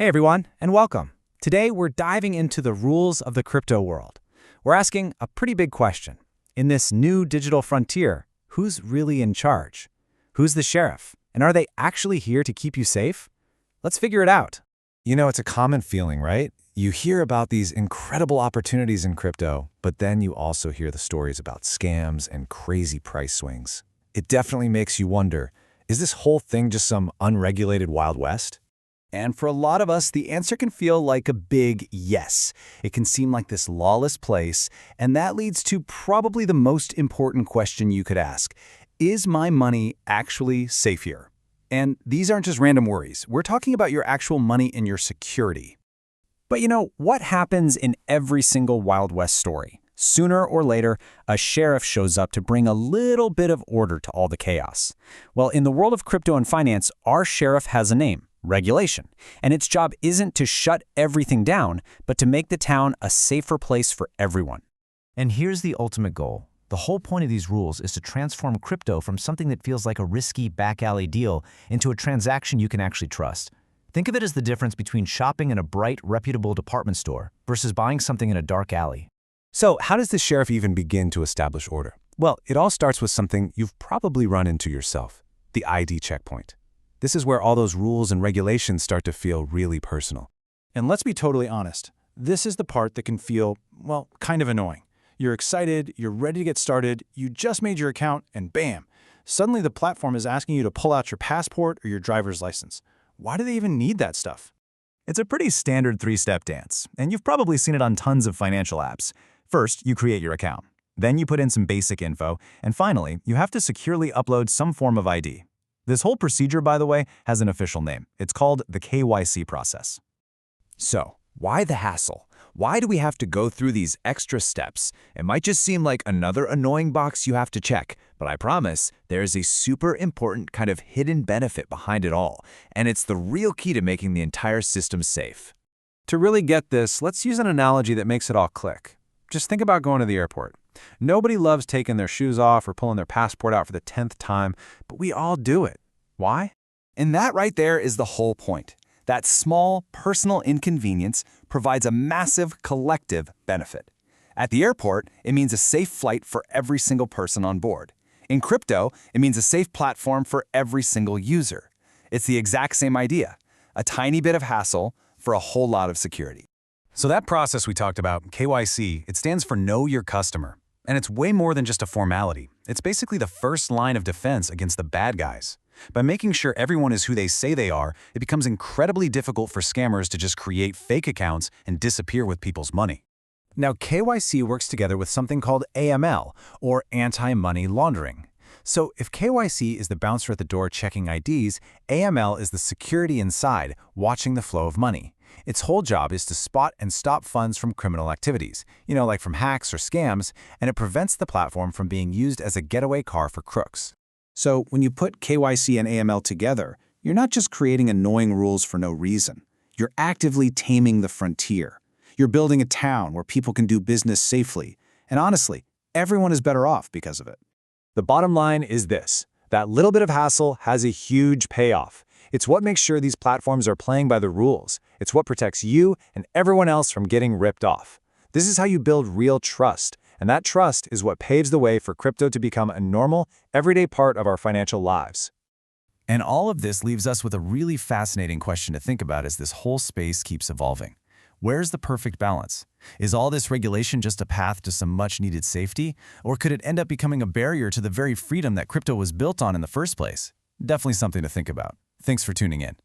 Hey everyone, and welcome. Today we're diving into the rules of the crypto world. We're asking a pretty big question. In this new digital frontier, who's really in charge? Who's the sheriff? And are they actually here to keep you safe? Let's figure it out. You know, it's a common feeling, right? You hear about these incredible opportunities in crypto, but then you also hear the stories about scams and crazy price swings. It definitely makes you wonder, is this whole thing just some unregulated Wild West? And for a lot of us, the answer can feel like a big yes. It can seem like this lawless place, and that leads to probably the most important question you could ask. Is my money actually safe here? And these aren't just random worries. We're talking about your actual money and your security. But you know, what happens in every single Wild West story? Sooner or later, a sheriff shows up to bring a little bit of order to all the chaos. Well, in the world of crypto and finance, our sheriff has a name. Regulation. And its job isn't to shut everything down, but to make the town a safer place for everyone. And here's the ultimate goal. The whole point of these rules is to transform crypto from something that feels like a risky back-alley deal into a transaction you can actually trust. Think of it as the difference between shopping in a bright, reputable department store versus buying something in a dark alley. So how does the sheriff even begin to establish order? Well, it all starts with something you've probably run into yourself, the ID checkpoint. This is where all those rules and regulations start to feel really personal. And let's be totally honest, this is the part that can feel, well, kind of annoying. You're excited, you're ready to get started, you just made your account, and bam, suddenly the platform is asking you to pull out your passport or your driver's license. Why do they even need that stuff? It's a pretty standard three-step dance, and you've probably seen it on tons of financial apps. First, you create your account. Then you put in some basic info, and finally, you have to securely upload some form of ID. This whole procedure, by the way, has an official name. It's called the KYC process. So, why the hassle? Why do we have to go through these extra steps? It might just seem like another annoying box you have to check, but I promise there's a super important kind of hidden benefit behind it all, and it's the real key to making the entire system safe. To really get this, let's use an analogy that makes it all click. Just think about going to the airport. Nobody loves taking their shoes off or pulling their passport out for the 10th time, but we all do it. Why? And that right there is the whole point. That small, personal inconvenience provides a massive collective benefit. At the airport, it means a safe flight for every single person on board. In crypto, it means a safe platform for every single user. It's the exact same idea, a tiny bit of hassle for a whole lot of security. So that process we talked about, KYC, it stands for Know Your Customer. And it's way more than just a formality. It's basically the first line of defense against the bad guys. By making sure everyone is who they say they are, it becomes incredibly difficult for scammers to just create fake accounts and disappear with people's money. Now, KYC works together with something called AML, or Anti-Money Laundering. So if KYC is the bouncer at the door checking IDs, AML is the security inside, watching the flow of money. Its whole job is to spot and stop funds from criminal activities, like from hacks or scams, and it prevents the platform from being used as a getaway car for crooks. So when you put KYC and AML together, you're not just creating annoying rules for no reason. You're actively taming the frontier. You're building a town where people can do business safely. And honestly, everyone is better off because of it. The bottom line is this: that little bit of hassle has a huge payoff. It's what makes sure these platforms are playing by the rules. It's what protects you and everyone else from getting ripped off. This is how you build real trust, and that trust is what paves the way for crypto to become a normal, everyday part of our financial lives. And all of this leaves us with a really fascinating question to think about as this whole space keeps evolving. Where's the perfect balance? Is all this regulation just a path to some much-needed safety, or could it end up becoming a barrier to the very freedom that crypto was built on in the first place? Definitely something to think about. Thanks for tuning in.